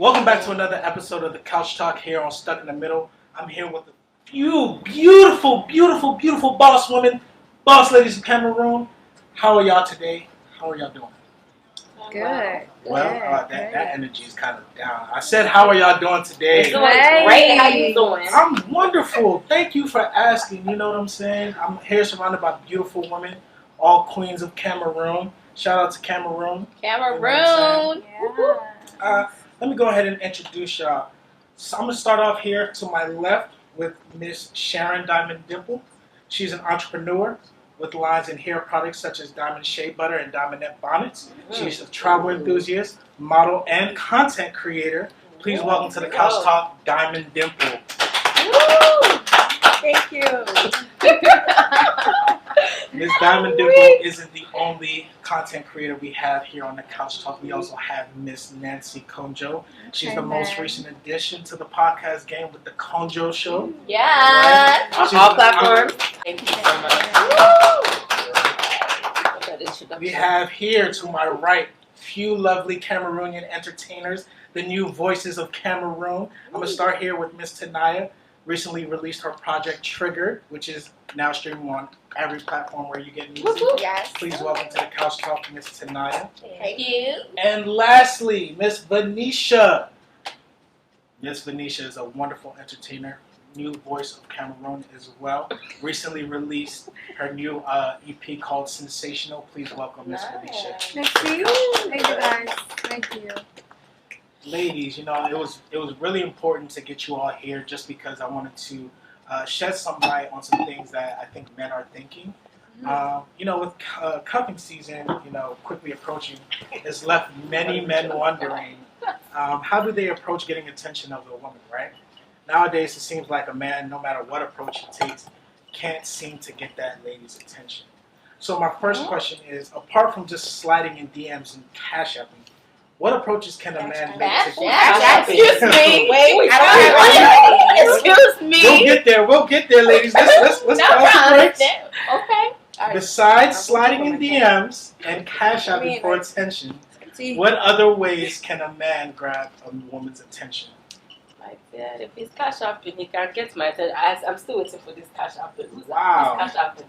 Welcome back to another episode of the Couch Talk here on Stuck in the Middle. I'm here with a few beautiful boss women, boss ladies in Cameroon. How are y'all today? How are y'all doing? Good. Well, that energy is kind of down. I said, how are y'all doing today? It's doing great. How you doing? I'm wonderful. Thank you for asking. You know what I'm saying? I'm here surrounded by beautiful women, all queens of Cameroon. Shout out to Cameroon. Cameroon. Let me go ahead and introduce y'all. So I'm going to start off here to my left with Miss Sharon Diamond Dimple. She's an entrepreneur with lines in hair products such as Diamond Shea Butter and Diamondette Bonnets. She's a travel enthusiast, model, and content creator. Please welcome to the Couch Talk, Diamond Dimple. Woo! Thank you. Ms. Diamond Dimple isn't the only content creator we have here on the Couch Talk. We also have Miss Nancy Konjo. She's the most recent addition to the podcast game with the Konjo Show. Yeah. Right? All platforms. Thank you so much. We have here to my right few lovely Cameroonian entertainers, the new voices of Cameroon. I'm going to start here with Miss Tanaya. Recently released her project Triggered, which is now streaming on every platform where you get music. Yes. Please welcome to the Couch Talk, Miss Tanaya. Thank you. And lastly, Miss Venetia. Miss Venetia is a wonderful entertainer, new voice of Cameroon as well. Recently released her new EP called Sensational. Please welcome Miss Venetia. Thank you guys. Thank you. Ladies, you know, it was really important to get you all here just because I wanted to shed some light on some things that I think men are thinking. You know, with cuffing season, you know, quickly approaching, it's left many men wondering how do they approach getting attention of a woman, right? Nowadays, it seems like a man, no matter what approach he takes, can't seem to get that lady's attention. So my first question is, apart from just sliding in DMs and cash apping, what approaches can a man make to get Excuse me. Wait, Excuse me. We'll get there, ladies. Let's pause the breaks. Okay. Besides sliding in DMs and cash apping for attention, what other ways can a man grab a woman's attention? Like that. If he's cash apping, he can get my attention. I'm still waiting for this cash apping. Wow. Who's cash apping?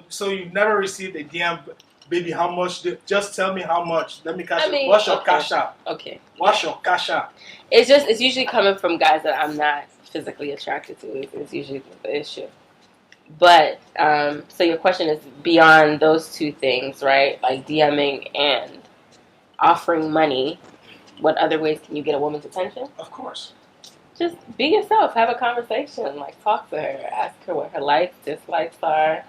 So you've never received a DM, baby, how much? Just tell me how much. Let me cash I mean, what's your cash app? Okay. What's your cash app? It's usually coming from guys that I'm not physically attracted to. It's usually the issue. But, so your question is beyond those two things, right? Like DMing and offering money. What other ways can you get a woman's attention? Of course. Just be yourself. Have a conversation. Like, talk to her. Ask her what her likes, dislikes are.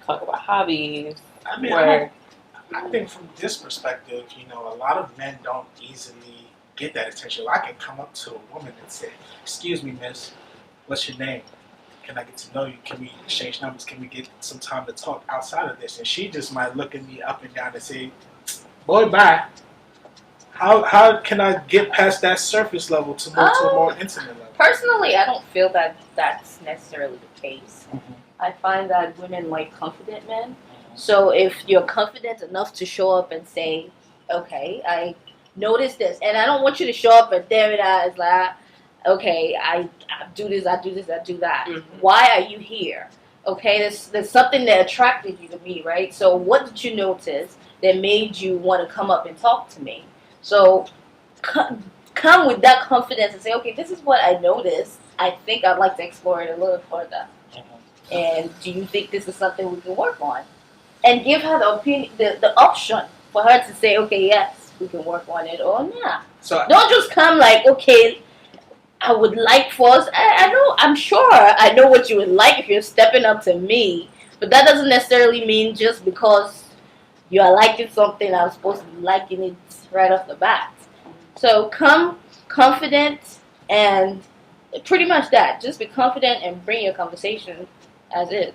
Talk about hobbies. I mean, I think from this perspective, you know, a lot of men don't easily get that attention. I can come up to a woman and say, "Excuse me, miss, what's your name? Can I get to know you? Can we exchange numbers? Can we get some time to talk outside of this?" And she just might look at me up and down and say, "Boy, bye." How can I get past that surface level to move to a more intimate level? Personally, I don't feel that that's necessarily the case. Mm-hmm. I find that women like confident men. So if you're confident enough to show up and say, okay, I noticed this, and I don't want you to show up and damn it out, it's like, okay, I do this, I do this, I do that. Mm-hmm. Why are you here? Okay, there's something that attracted you to me, right? So what did you notice that made you want to come up and talk to me? So come with that confidence and say, okay, this is what I noticed. I think I'd like to explore it a little further. And do you think this is something we can work on? And give her the opinion, the option for her to say, okay, yes, we can work on it or not. So Don't just come like, okay, I would like for us. I'm sure I know what you would like if you're stepping up to me. But that doesn't necessarily mean just because you are liking something, I'm supposed to be liking it right off the bat. So come confident and pretty much that. Just be confident and bring your conversation as is.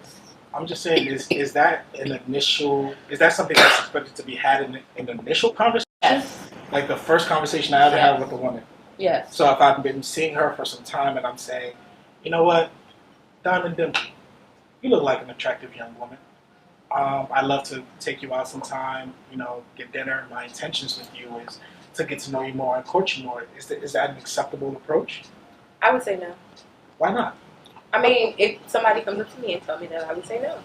I'm just saying, is that something that's expected to be had in an initial conversation? Yes. Like the first conversation I ever had with a woman. Yes. So if I've been seeing her for some time and I'm saying, you know what, Diamond Dimple, you look like an attractive young woman. I'd love to take you out sometime, you know, get dinner. My intentions with you is to get to know you more and court you more. Is that an acceptable approach? I would say no. Why not? I mean, if somebody comes up to me and tell me that, I would say no.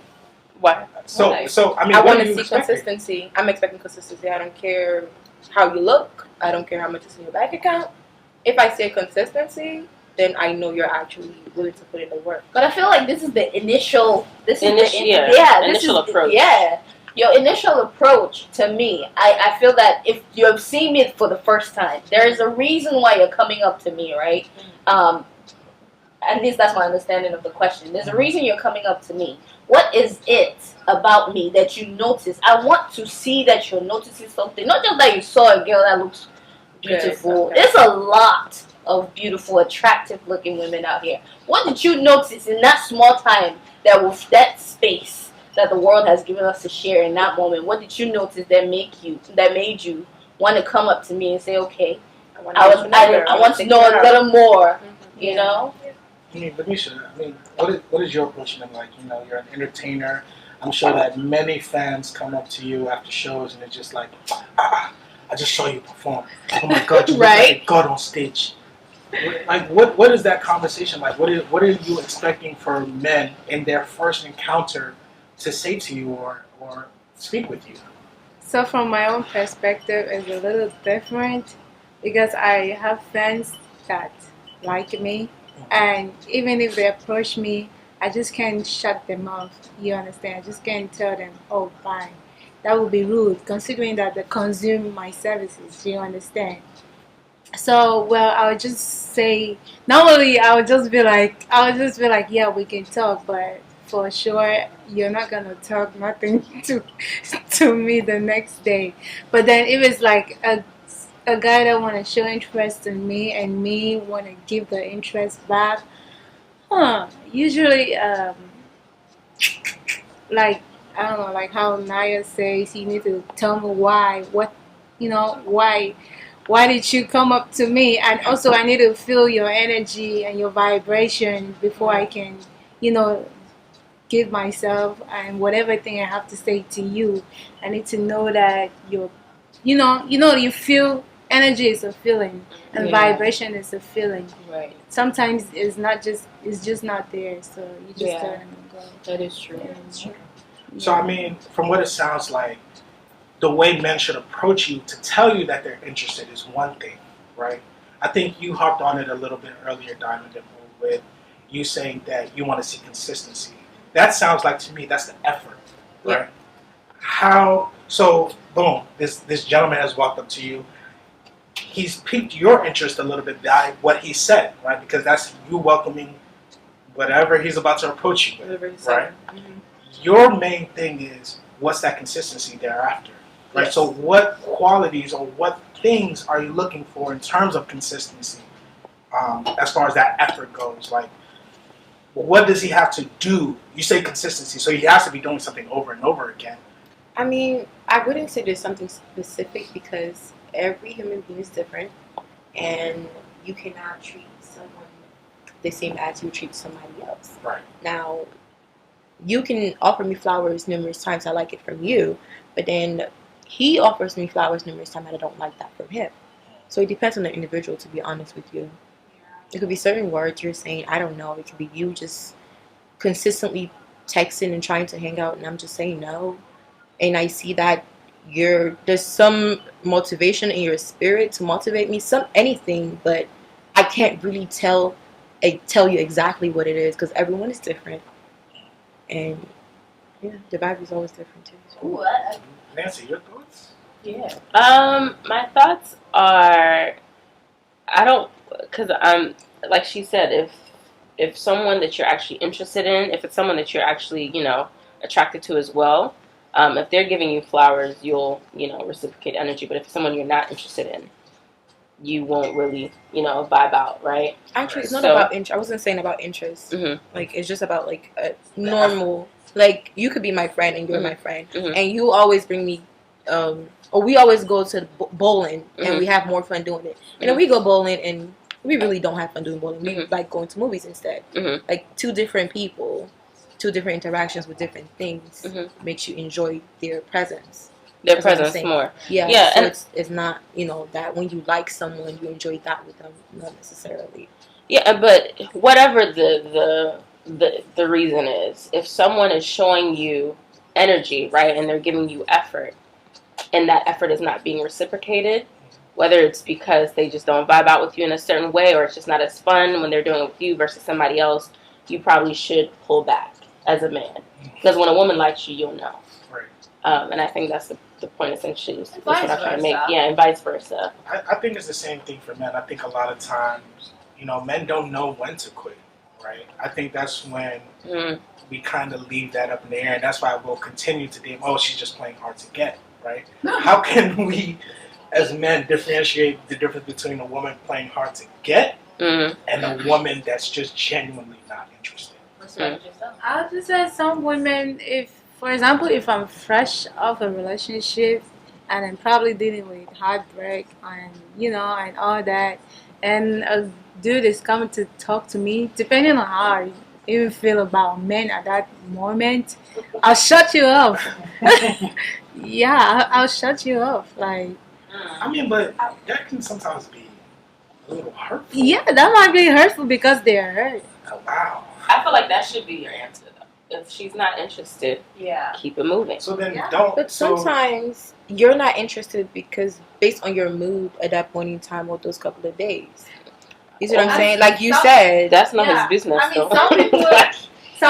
Why? So I mean, I what want are to you see expecting? consistency. I'm expecting consistency. I don't care how you look. I don't care how much is in your bank account. If I say consistency, then I know you're actually willing to put in the work. But I feel like this is the initial. Initial approach. Yeah, your initial approach to me. I feel that if you're seeing me for the first time, there is a reason why you're coming up to me, right? At least that's my understanding of the question. There's a reason you're coming up to me. What is it about me that you notice? I want to see that you're noticing something. Not just that you saw a girl that looks beautiful. Okay. There's a lot of beautiful, attractive-looking women out here. What did you notice in that small time, that space that the world has given us to share in that moment? What did you notice that made you want to come up to me and say, okay, I want to know a little more, you know? I mean, what is your approach been like? You know, you're an entertainer. I'm sure that many fans come up to you after shows and they're just like, I just saw you perform. Oh my God, you look like a god on stage. Like, what is that conversation like? What are you expecting for men in their first encounter to say to you or speak with you? So from my own perspective, it's a little different because I have fans that like me, and even if they approach me, I just can't shut them off. You understand? I just can't tell them, oh, bye. That would be rude, considering that they consume my services. Do you understand? So, well, I would just say, normally I would just be like, yeah, we can talk, but for sure, you're not gonna talk nothing to me the next day. But then if it's like a guy that want to show interest in me and me want to give the interest back, usually, like, I don't know, like how Naya says, you need to tell me why, why did you come up to me? And also I need to feel your energy and your vibration before I can, give myself and whatever thing I have to say to you. I need to know that you feel. Energy is a feeling, and vibration is a feeling. Right. Sometimes it's just not there, so you just tell them to go. That is true. Yeah. That's true. So, I mean, from what it sounds like, the way men should approach you to tell you that they're interested is one thing, right? I think you harped on it a little bit earlier, Diamond, with you saying that you want to see consistency. That sounds like, to me, that's the effort, right? So, boom, this gentleman has walked up to you. He's piqued your interest a little bit by what he said, right? Because that's you welcoming whatever he's about to approach you with, right? Mm-hmm. Your main thing is, what's that consistency thereafter, right? Yes. So what qualities or what things are you looking for in terms of consistency as far as that effort goes? Like, what does he have to do? You say consistency, so he has to be doing something over and over again. I mean, I wouldn't say there's something specific because every human being is different, and you cannot treat someone the same as you treat somebody else. Right. Now, you can offer me flowers numerous times. I like it from you, but then he offers me flowers numerous times and I don't like that from him. So it depends on the individual, to be honest with you. It could be certain words you're saying, I don't know. It could be you just consistently texting and trying to hang out, and I'm just saying no. And I see that there's some motivation in your spirit to motivate me, anything, but I can't really tell you exactly what it is because everyone is different, and the vibe is always different too. So. Ooh, Nancy, your thoughts? yeah. My thoughts are, because like she said, if someone that you're actually interested in, if it's someone that you're actually attracted to as well. If they're giving you flowers, you'll, reciprocate energy. But if it's someone you're not interested in, you won't really, vibe out, right? Actually, it's not about interest. I wasn't saying about interest. Mm-hmm. Like, it's just about, like, a normal... Like, you could be my friend and you're my friend. Mm-hmm. And you always bring me... or we always go to bowling and we have more fun doing it. And then we go bowling and we really don't have fun doing bowling. We like going to movies instead. Mm-hmm. Like, two different people... 2 different interactions with different things makes you enjoy their presence. Their That's what I'm presence saying. more. Yeah, Yeah, so and- it's not, that when you like someone, you enjoy that with them, not necessarily. Yeah, but whatever the reason is, if someone is showing you energy, right, and they're giving you effort, and that effort is not being reciprocated, whether it's because they just don't vibe out with you in a certain way, or it's just not as fun when they're doing it with you versus somebody else, you probably should pull back as a man. Because when a woman likes you, you'll know. Right. And I think that's the point essentially. That's what vice I'm trying to make. versa. Yeah, and vice versa. I think it's the same thing for men. I think a lot of times, men don't know when to quit, right? I think that's when we kind of leave that up in the air, and that's why we'll continue to think, oh, she's just playing hard to get, right? How can we, as men, differentiate the difference between a woman playing hard to get and a woman that's just genuinely not interested? I'll just say some women, for example, if I'm fresh off a relationship and I'm probably dealing with heartbreak and, and all that, and a dude is coming to talk to me, depending on how I even feel about men at that moment, I'll shut you off. Yeah, I'll shut you off. Like, But that can sometimes be a little hurtful. yeah, that might be hurtful because they're hurt. Oh, wow. I feel like that should be your answer, though. If she's not interested, keep it moving. So then don't. But sometimes you're not interested because based on your mood at that point in time or those couple of days. You see what I'm saying? Like you said. That's not his business, though. some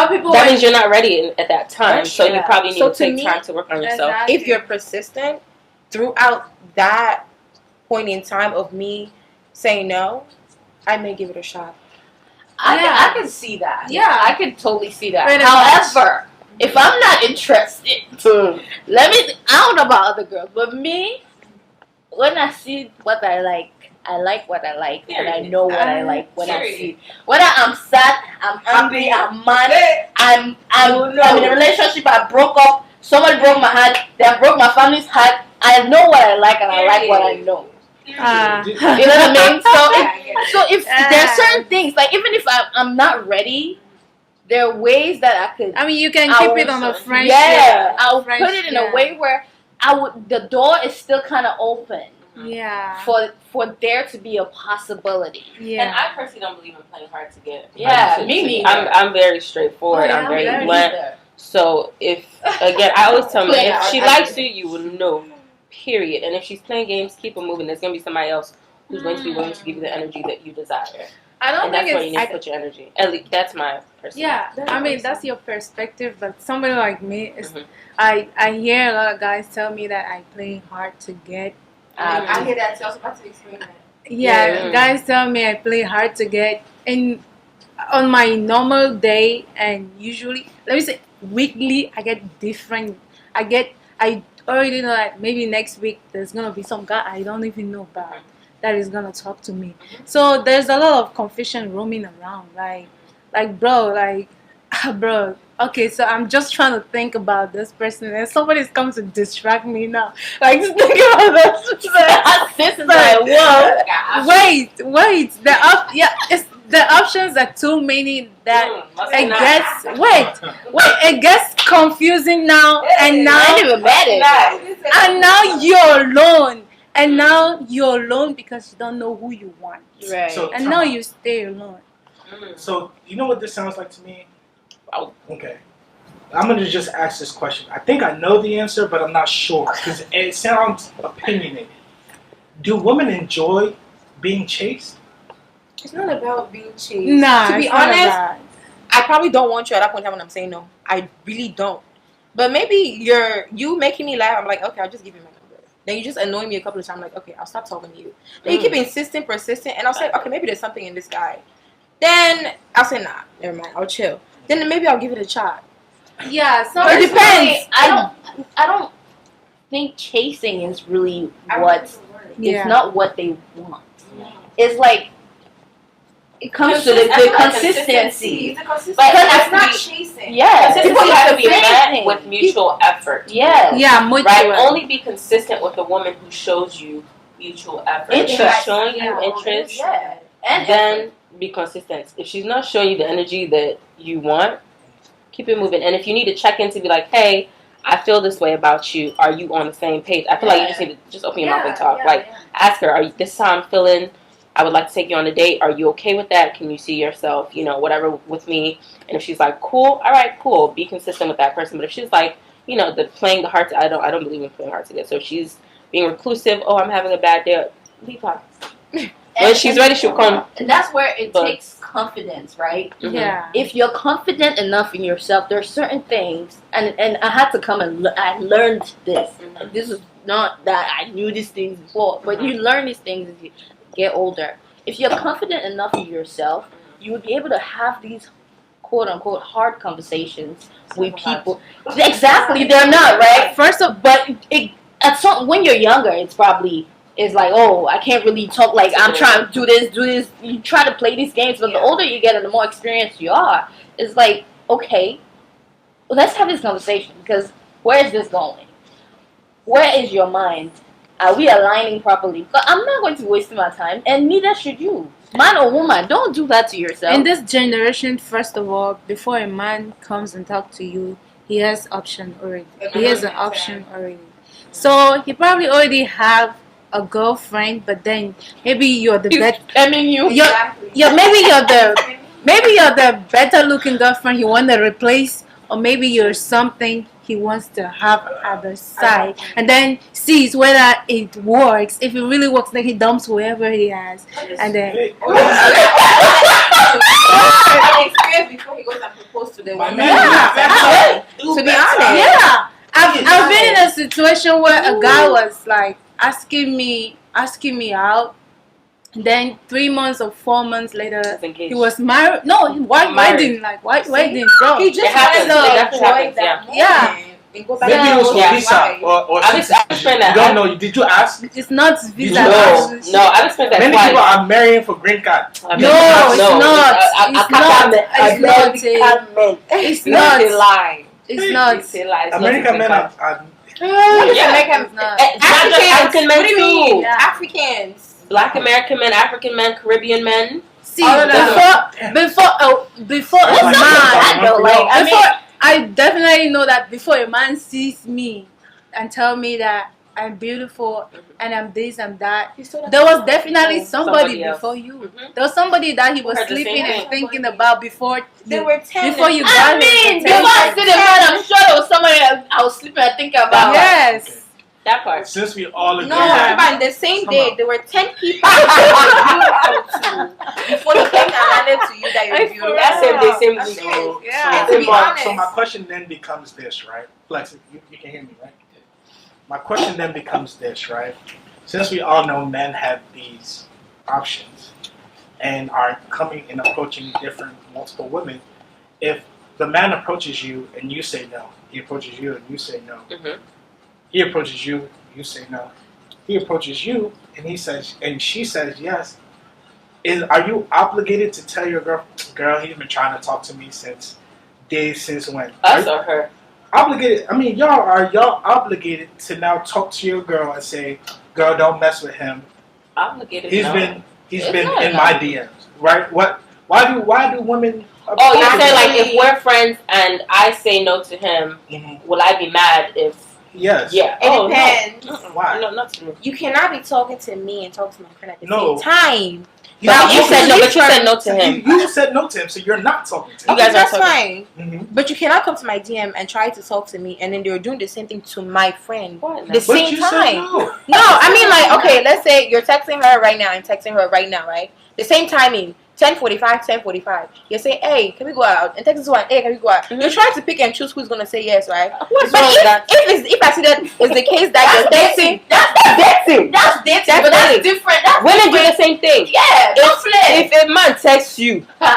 people. That means you're not ready at that time, so you probably need So to to take me, time to work on yourself. Exactly. If you're persistent throughout that point in time of me saying no, I may give it a shot. I can see that. Yeah. I can totally see that. Pretty However, if I'm not interested, I don't know about other girls, but me, when I see what I like what I like, and I know what I like when I see. Whether I'm sad, I'm angry, I'm mad, I'm in a relationship, I broke up, somebody broke my heart, they broke my family's heart. I know what I like and I like what I know. You know what I mean? So if there are certain things, like even if I'm not ready, there are ways that I could. You can keep it on a friendship. Yeah, I'll put it in a way where the door is still kind of open. Yeah. For there to be a possibility. Yeah. And I personally don't believe in playing hard to get. Yeah, me neither. I'm very straightforward. I'm very blunt. So if again, I always tell them if she likes you, you will know. Period. And if she's playing games, keep her moving. There's gonna be somebody else who's going to be willing to give you the energy that you desire. I don't And think that's where you it's. need to put your energy. At least that's my personal. Yeah, that's your perspective, but somebody like me is. I hear a lot of guys tell me that I play hard to get. I hear that too. I was about to explain that. Yeah, guys tell me I play hard to get, and on my normal day, and usually, let me say, weekly, I get different. I already know that maybe next week there's gonna be some guy I don't even know about that is gonna talk to me. So there's a lot of confusion roaming around. Bro. Okay, so I'm just trying to think about this person, and somebody's come to distract me now. Like, just think about this. This is like, whoa. Wait. The options are too many that it gets confusing now, and now I ain't even mad at you. and now you're alone, and now you're alone because you don't know who you want, Right. So, and now you stay alone. So you know what this sounds like to me? Oh, okay. I'm gonna just ask this question. I think I know the answer, but I'm not sure because it sounds opinionated. Do women enjoy being chased? It's not about being chased. Nah, to be it's not honest, about- I probably don't want you at that point in time when I'm saying no. I really don't. But maybe you making me laugh. I'm like, okay, I'll just give you my number. Then you just annoy me a couple of times. I'm like, okay, I'll stop talking to you. Then you keep insisting, persistent, and I'll say, okay, maybe there's something in this guy. Then I'll say, nah, never mind, I'll chill. Then maybe I'll give it a shot. Yeah, so It depends. I don't think chasing is really it's not what they want. It's like it comes to the consistency. But that's not not chasing. Yeah, Consistency has to be met with mutual effort. Yeah. Yeah, mutual. Right? Only be consistent with the woman who shows you mutual effort. If she's Interest. showing you interest, Yeah. And then be consistent. If she's not showing you the energy that you want, keep it moving. And if you need to check in to be like, hey, I feel this way about you. Are you on the same page? I feel like you just need to just open your mouth and talk. Ask her, this is how I'm feeling. I would like to take you on a date. Are you okay with that? Can you see yourself, whatever with me? And if she's like, cool, all right, cool. Be consistent with that person. But if she's like, the playing the heart, I don't believe in playing hard to get. So if she's being reclusive, I'm having a bad day, leave her. When she's ready, she'll come. And that's where it takes confidence, right? Mm-hmm. Yeah. If you're confident enough in yourself, there are certain things, and I had to come and I learned this. Mm-hmm. This is not that I knew these things before, but you learn these things as you get older. If you're confident enough in yourself, you would be able to have these quote unquote hard conversations with people. Exactly, they're not, right? When you're younger, it's like, I can't really talk, like I'm trying to do this. You try to play these games, but the older you get and the more experienced you are, it's like, okay, let's have this conversation, because where is this going? Where is your mind? Are we aligning properly? Because I'm not going to waste my time, and neither should you. Man or woman, don't do that to yourself. In this generation, first of all, before a man comes and talks to you, he has option already. He has an option already. So he probably already have a girlfriend, but then maybe you're the better. avyMU. Maybe you're the better looking girlfriend he want to replace, or maybe you're something he wants to have at the side, and then sees whether it works. If it really works, then he dumps whoever he has, and then. Experience before he goes and propose to the woman. To be honest. Yeah. I've been in a situation where a guy was like asking me out. Then 3 months or 4 months later, he was married. No, white wedding, bro. He just wanted to enjoy that moment. Yeah. And go back Maybe it was for to visa or I've experienced you that. don't know. Did you ask? It's not visa. No, I've experienced that Many twice. people are marrying for green card. It's not. It's not. American men are African men too. Yeah. Africans. Black American men, African men, Caribbean men. See, before a man, I definitely know that before a man sees me and tell me that I'm beautiful and I'm this and that, there was definitely somebody before you. Mm-hmm. There was somebody that he was sleeping and thinking about before There were 10. before you got his Before I attention. sit in bed, I'm sure there was somebody I was sleeping and thinking about. Yes. That part. Since we all agree No, that on the same day, there were 10 people before he came and handed to you that you're beautiful. That's same week. Yeah. To be honest. So my question then becomes this, right? Flex, you can hear me, right? My question then becomes this, right? Since we all know men have these options and are coming and approaching multiple women, if the man approaches you and you say no, he approaches you and you say no, he approaches you, you say no, he approaches you and she says yes, are you obligated to tell your girl, he's been trying to talk to me since when? Us or her? Obligated. I mean, y'all obligated to now talk to your girl and say, "Girl, don't mess with him. Obligated. He's been in my DMs, right? What? Why do women?" Oh, you say like if we're friends and I say no to him, will I be mad if? Yes. Yeah. It depends. No. Why? No, not to me. You cannot be talking to me and talking to my friend at the No. same time. But you said no to him. You said no to him, so you're not talking to him. You guys Okay, that's are fine. Mhm. But you cannot come to my DM and try to talk to me, and then they're doing the same thing to my friend. What? The But same you said time. no. No, I mean like, okay, let's say you're texting her right now and texting her right now, right? The same timing, 10:45. You say, hey, can we go out? And text this one, hey, can we go out? You're trying to pick and choose who's gonna say yes, right? What's But wrong with that? if I see that is the case that you're dating, That's dating. That's dating, but Definitely. that's different. That's Women do different. the same thing. Yeah, don't play. If a man texts you, And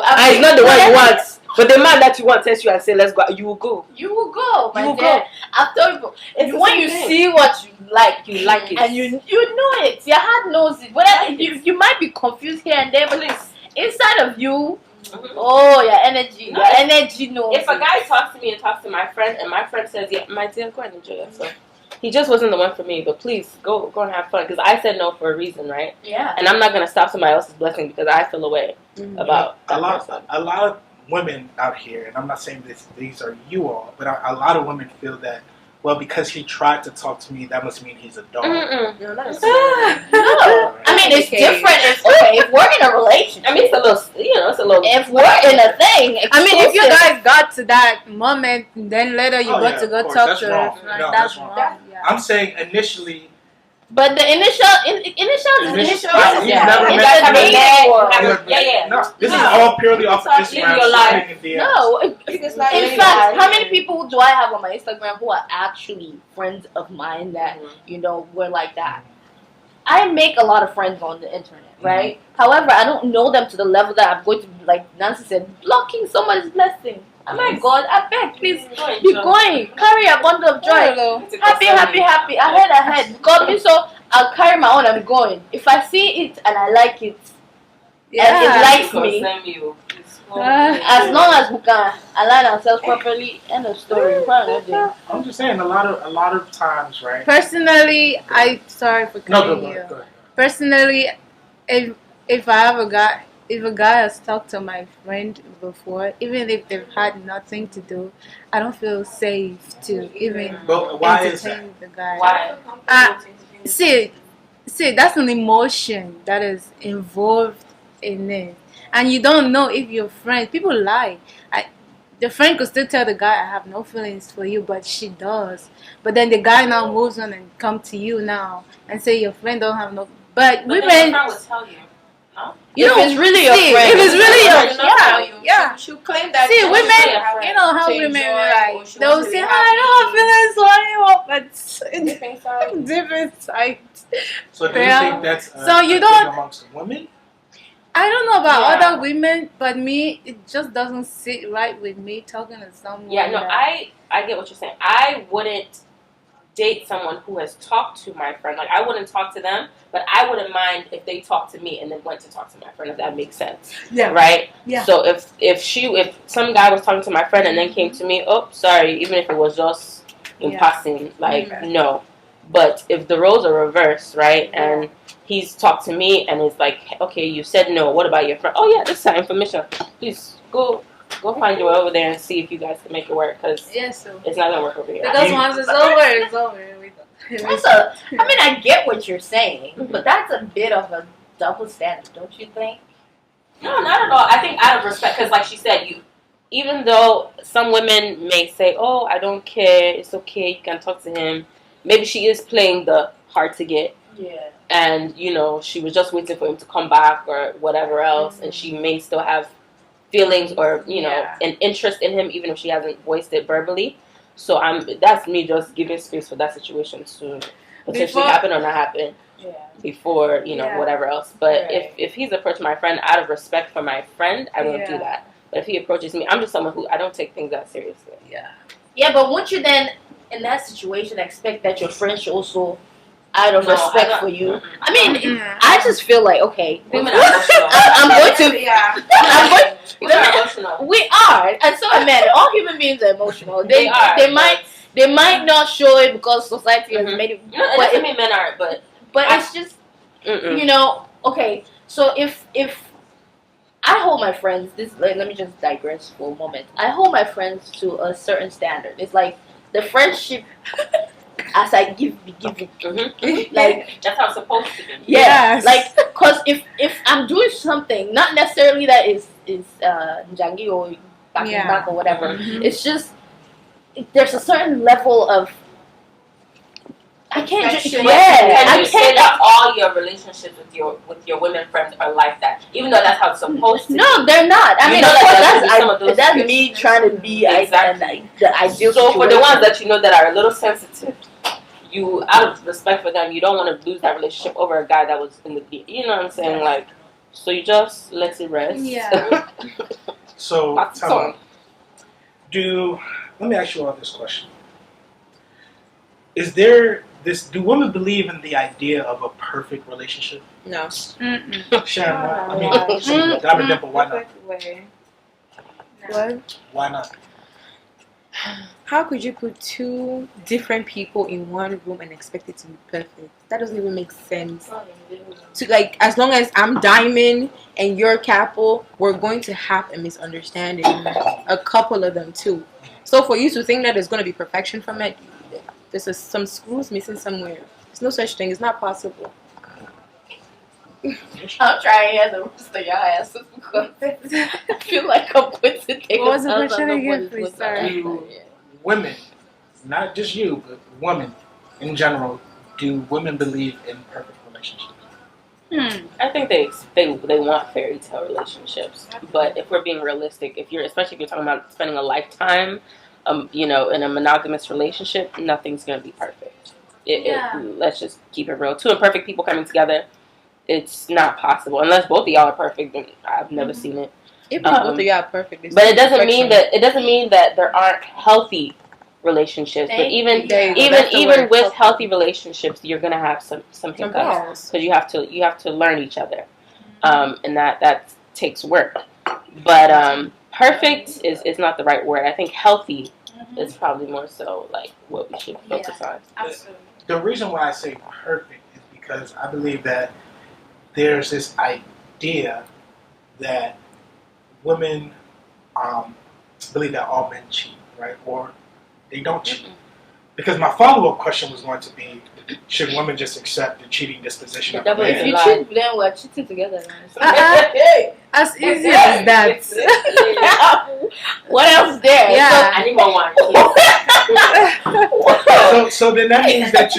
and it's not the one you want, but the man that you want texts you and say let's go, you will go. You will go, my You will dear. go. I've told you, It's it's the when same you thing. see what you like it. and you know it. Your heart knows it. Whether you might be confused here and there, but inside of you, your energy knows. If a guy talks to me and talks to my friend, and my friend says, "Yeah, my dear, go and enjoy yourself," he just wasn't the one for me. But please go and have fun, because I said no for a reason, right? yeah, And I'm not gonna stop somebody else's blessing because I feel a way about A that lot person. of women out here, and I'm not saying these are you all, but a lot of women feel that, well, because he tried to talk to me, that must mean he's a dog. Mm-mm. No, not No, I mean it's different. If we're in a relationship, I mean, it's a little, it's a little. if we're in a thing, I mean, if you exclusive, guys got to that moment, then later you Oh, got yeah, to of go course. talk That's to wrong. her friend. No, that's that's wrong. wrong. Yeah. I'm saying initially. but the initial Initial- yeah. never It met doesn't me. mean or- Yeah. No, this is No. all purely off of It's Instagram. in your life. sliding in DMs. No, It's not in really fact, bad. how many people do I have on my Instagram who are actually friends of mine that we're like that? I make a lot of friends on the internet, right? However, I don't know them to the level that I'm going to, like Nancy said, blocking someone's blessing. Oh my God, I beg, please be going. Carry a bundle of joy. Happy. Ahead. God me so I'll carry my own. I'm going. If I see it and I like it, and it likes me, as long as we can align ourselves properly, end of story. I'm just saying a lot of times, right? Personally, sorry for No, cutting go you. ahead. Personally, if I have a guy, if a guy has talked to my friend before, even if they've had nothing to do, I don't feel safe to even But why is that? entertain the guy. Why? See, that's an emotion that is involved in it, and you don't know if your friend. People lie. The friend could still tell the guy, "I have no feelings for you," but she does. But then the guy now moves on and come to you now and say your friend don't have no. But But women, then your friend would tell you. If it's really your see, friend, if it's really your, Yeah. yeah. She'll claim that. See, she women, wants to be a friend. you know how To women enjoy, are or like, she they'll wants to say, be I don't have feelings for you, but Different side. different sides. So do you Yeah. think that's So you a don't- thing amongst women? I don't know about Yeah. other women, but me, it just doesn't sit right with me talking to someone. Yeah, no, that- I get what you're saying. I wouldn't date someone who has talked to my friend. Like, I wouldn't talk to them, but I wouldn't mind if they talked to me and then went to talk to my friend, if that makes sense. Yeah. Right? Yeah. So if some guy was talking to my friend and then came to me, oh, sorry, even if it was just in Yeah. passing, like, Yeah. no. But if the roles are reversed, right, and he's talked to me and is like, okay, you said no, what about your friend? Oh, yeah, this is our information. Please, go find your way over there and see if you guys can make it work, because Yeah, so. it's not going to work over here. Because once it's over, it's over. I mean, I get what you're saying, but that's a bit of a double standard, don't you think? No, not at all. I think out of respect, because like she said, even though some women may say, oh, I don't care, it's okay, you can talk to him. Maybe she is playing the hard to get. Yeah. And, she was just waiting for him to come back or whatever else. And she may still have feelings or, an interest in him, even if she hasn't voiced it verbally. So that's me just giving space for that situation to potentially happen or not happen before, whatever else. But if he's approached my friend out of respect for my friend, I won't do that. But if he approaches me, I'm just someone who I don't take things that seriously. Yeah, but won't you then, in that situation, expect that your friend should also, out of respect for you? I mean, I just feel like, okay, Women are emotional. I'm going to. Yeah. Women are emotional. We are, and so are men. All human beings are emotional. They are. They might not show it because society has made it. No, it doesn't mean men aren't, but it's just okay. So if I hold my friends, let me just digress for a moment. I hold my friends to a certain standard. It's like the friendship as I give, be given. Like that's how it's supposed to be. Yes. Like, cause if I'm doing something, not necessarily that is jangi or back or whatever. It's just there's a certain level of I can't just Can you say that all your relationships with your women friends are like that, even though that's how it's supposed to? No, they're not. I mean, of course, that's me trying to be exactly the ideal. So for the ones that that are a little sensitive, you out of respect for them, you don't want to lose that relationship over a guy that was in the you know what I'm saying, like. So you just let it rest. Yeah. So tell me, let me ask you all this question: is there do women believe in the idea of a perfect relationship? No. Sharon, I mean, Diamond Dimple, why not? What? Why not? How could you put two different people in one room and expect it to be perfect? That doesn't even make sense. To like, as long as I'm Diamond and you're Capo, we're going to have a misunderstanding. A couple of them too. So for you to think that there's going to be perfection from it, there's some screws missing somewhere. There's no such thing. It's not possible. I'm trying to answer the rest of y'all answers because I feel like I'm going to take What was the a question again, please? Sorry. Women, not just you, but women in general, do women believe in perfect relationships? I think they want fairy tale relationships, but if we're being realistic, especially if you're talking about spending a lifetime, in a monogamous relationship, nothing's gonna be perfect. Let's just keep it real. Two imperfect people coming together, it's not possible unless both of y'all are perfect. And I've never seen it. If both of you are perfect, but it doesn't mean that there aren't healthy relationships. But even with healthy relationships, you're gonna have some hiccups because you have to learn each other, and that takes work. But perfect is not the right word. I think healthy is probably more so like what we should focus on. Absolutely. The reason why I say perfect is because I believe that there's this idea that women believe that all men cheat, right? Or they don't cheat. Because my follow-up question was going to be, should women just accept the cheating disposition of men? If you cheat, then we're cheating together. As easy as that. What else is there? Yeah. I need more wine. So then that means that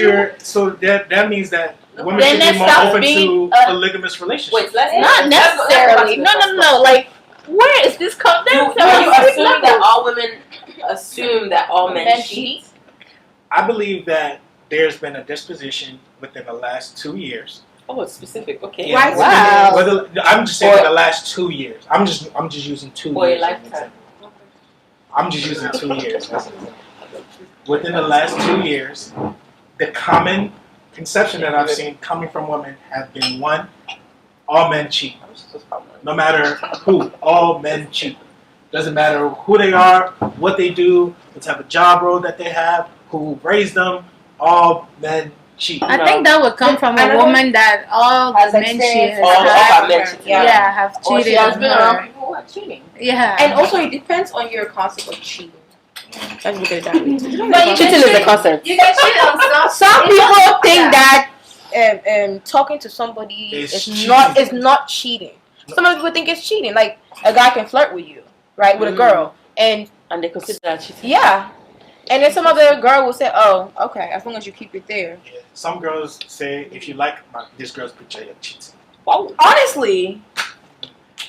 that means that women Then should be more let's open be, to polygamous relationships. Wait, Not necessarily. No. Like, where is this come down? Are you assuming that all women assume that all men cheat? I believe that there's been a disposition within the last 2 years. Oh, it's specific. Okay. Yeah, Wow. I'm just saying the last 2 years. I'm just using 2 Boy, years. lifetime. I'm just using 2 years. Within the last 2 years, the common conception that I've seen coming from women have been one: all men cheat. No matter who, all men cheat. Doesn't matter who they are, what they do, what type of job role that they have, who raised them, all men cheat. I think that would come from a woman that all the men she has All men cheat. have Or she cheated has on been her. around people who are cheating. Yeah. And also, it depends on your concept of cheating. Let's look at it that way. But you Cheating is a concept. You can cheat on Some people think that talking to somebody It's is not cheating. Some people think it's cheating. Like, a guy can flirt with you, right, with a girl, and they consider that cheating. yeah. And then some other girl will say, "Oh, okay, as long as you keep it there." Yeah. Some girls say, if you like this girl's picture, you're cheating. Wow. Honestly.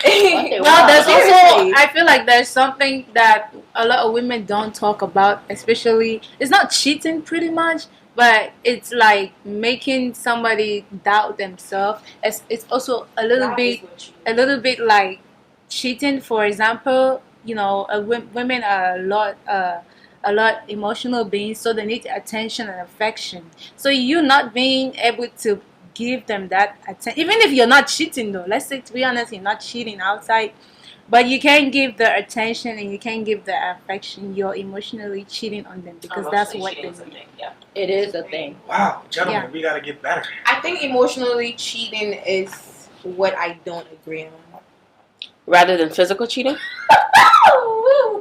Well, there's also, I feel like there's something that a lot of women don't talk about, especially, it's not cheating pretty much, but it's like making somebody doubt themselves. It's also a little bit like cheating. For example, women are a lot emotional beings, so they need attention and affection. So you not being able to give them that attention, even if you're not cheating though, let's say, to be honest, you're not cheating outside, but you can't give the attention and you can't give the affection, you're emotionally cheating on them because that's what they need. Yeah. It is a thing. Wow, gentlemen, we gotta get better. I think emotionally cheating is what I don't agree on. Rather than physical cheating?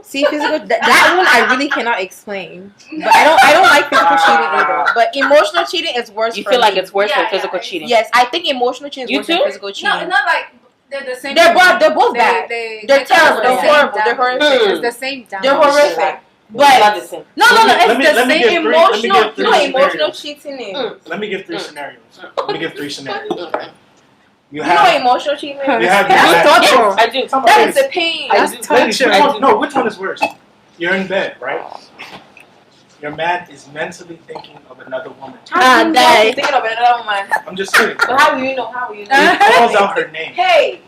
See, physical that one I really cannot explain. But I don't like physical cheating either. But emotional cheating is worse. You for feel like me. it's worse than physical cheating? Yes, I think emotional cheating is You worse than too? physical cheating. No, not like they're the same. They're both bad. They're terrible. They're horrible. They're horrific. It's the same damage. They're horrific. But But the same. no, Let me it's the give same three- let me emotional. give three No, emotional scenarios. cheating is. Let me give 3 scenarios. Let me give 3 scenarios. Right? You You know what emotional cheating is? you have That's torture. I do. That is a pain. That's Ladies, torture. which one is worse? You're in bed, right? Your man is mentally thinking of another woman. How do you know you're thinking of another woman? I'm just kidding. But how do you know? How do you know? He calls out her name, Hey,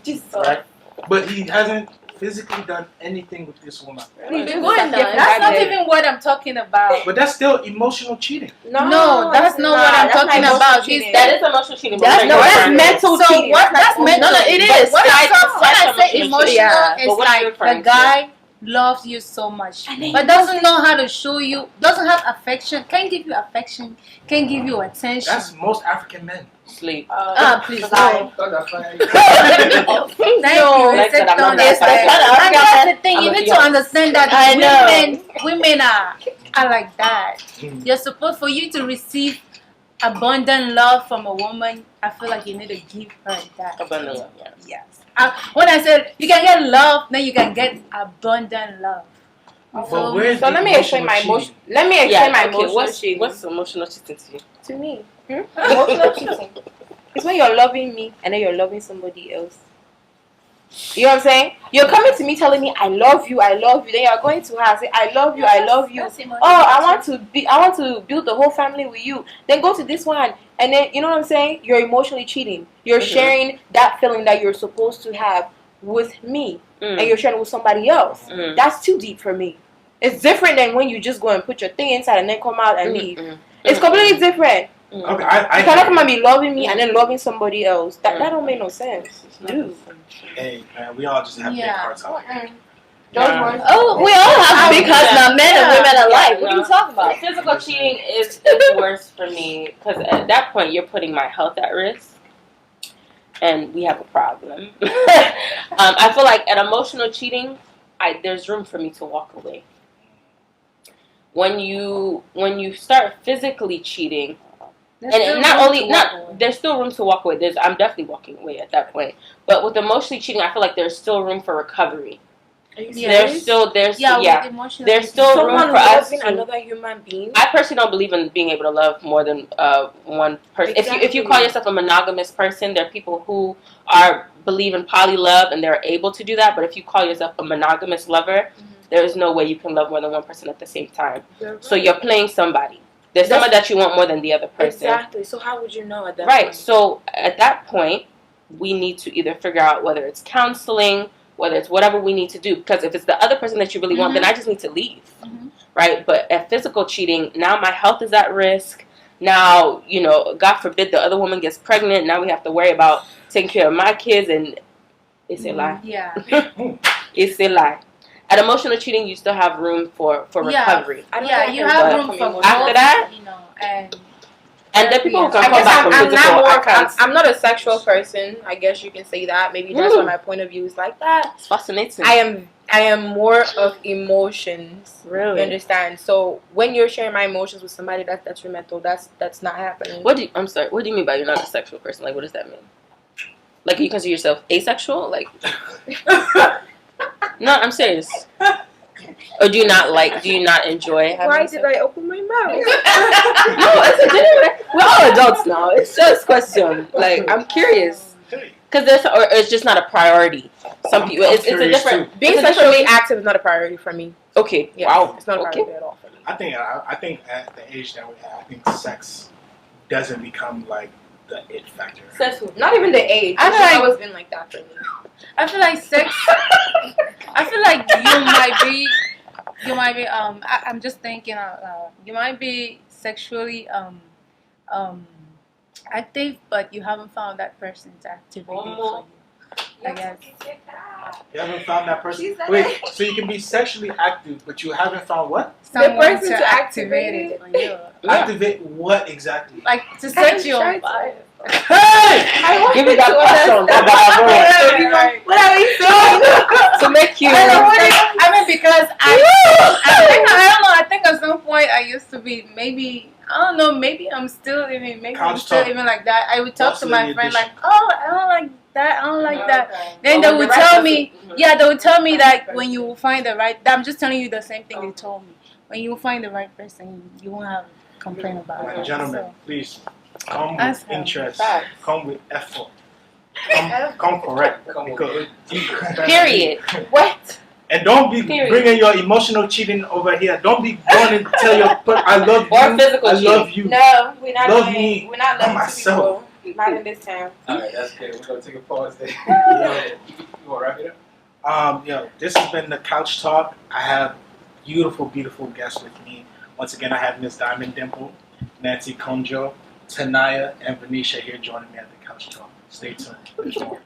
Jesus. right? But he hasn't physically done anything with this woman. We've been going now. That's not even what I'm talking about. But that's still emotional cheating. No, that's not what I'm talking about. That is emotional cheating. That's mental cheating. That's mental. No, it is. When I say emotional, Yeah, but it's what are you like referring the guy loves you so much, but doesn't know how to show you, doesn't have affection, can't give you affection, can't give you attention. That's most African men. Sleep. Please. No. Thank No, you. like Sit that, I'm down not and that say- kind and that's the thing. I'm You a need to fiance. understand that I know. women are like that. You're supposed, for you to receive abundant love from a woman, I feel like you need to give her that. Abundant love, yeah. Yes. When I said you can get love, then you can get abundant love. But where's So the let me explain my emotional emotion. Let me explain my emotional what's, cheating. what's emotional cheating to you? To me, emotional cheating. It's when you're loving me and then you're loving somebody else. You know what I'm saying? You're coming to me telling me I love you. Then you're going to her and say I love you. Oh, I want to build the whole family with you. Then go to this one, and then you know what I'm saying? You're emotionally cheating. You're sharing that feeling that you're supposed to have with me, and you're sharing it with somebody else. That's too deep for me. It's different than when you just go and put your thing inside and then come out and leave. It's completely different. Okay, You cannot come and be loving me and then loving somebody else. That don't make no sense. Dude. Hey, man, we all just have big hearts out here. Oh, we all have big hearts now, men and women alike. What are you talking about? Physical cheating is worse for me because at that point you're putting my health at risk, and we have a problem. I feel like at emotional cheating, there's room for me to walk away. When you start physically cheating, there's still room to walk away. I'm definitely walking away at that point. But with emotionally cheating, I feel like there's still room for recovery. There's still room for us to, another human being. I personally don't believe in being able to love more than one person. Exactly. If you call yourself a monogamous person, there are people who believe in poly love and they're able to do that. But if you call yourself a monogamous lover, there is no way you can love more than one person at the same time. Right. So you're playing somebody. There's someone that you want more than the other person. Exactly. So how would you know at that point? point? So at that point, we need to either figure out whether it's counseling, whether it's whatever we need to do. Because if it's the other person that you really want, then I just need to leave. Right? But at physical cheating, now my health is at risk. Now, God forbid the other woman gets pregnant. Now we have to worry about taking care of my kids, and it's a lie. Yeah. It's a lie. At emotional cheating, you still have room for recovery. You have room for after that, and then people can come back from physical. I'm not a sexual person. I guess you can say that. Maybe that's why my point of view is like that. It's fascinating. I am more of emotions. Really? You understand? So when you're sharing my emotions with somebody that's detrimental, that's not happening. I'm sorry. What do you mean by you're not a sexual person? Like, what does that mean? Like, you consider yourself asexual? Like, no, I'm serious. Or do you not enjoy having Why sex? did I open my mouth? No, it's a genuine. We're all adults now. It's just a question. Like, I'm curious. Because it's just not a priority. Some people, it's a different. Being sexually active is not a priority for me. Okay. Yeah, Wow. It's not a priority at all for me. I think at the age that we're at, I think sex doesn't become like the it factor. Not even the age. I It's feel like- always been like that for me. I feel like sex. I feel like you might be. I'm just thinking out loud. You might be sexually active, but you haven't found that person's activity for you. I guess. You haven't found that person. Wait, so you can be sexually active, but you haven't found what? Someone person to to activate it for you. Activate what exactly? Like to set you on fire. Hey! Give me that passion. What are we saying? To make you. I mean, because I don't know. I think at some point I used to be maybe. I don't know. Maybe I'm still even. Maybe I'm still even like that. I would talk to my friend like, "Oh, I don't like that. I don't like that." Then they would tell me, they would tell me that when you find the right. I'm just telling you the same thing they told me. When you find the right person, you won't have complain about it. Gentlemen, please come That's with interest. Facts. Come with effort. Come correct. Because Period. What? And don't be bringing your emotional cheating over here. Don't be going and tell your I love you. Or physical I cheating. love you. No, we're not Love doing me We're not by loving myself. people. Not in this town. Alright, that's good. We're gonna take a pause there. You wanna wrap it up? This has been the Couch Talk. I have beautiful, beautiful guests with me. Once again, I have Miss Diamond Dimple, Nancy Conjo, Tanaya, and Venetia here joining me at the Couch Talk. Stay tuned. There's more.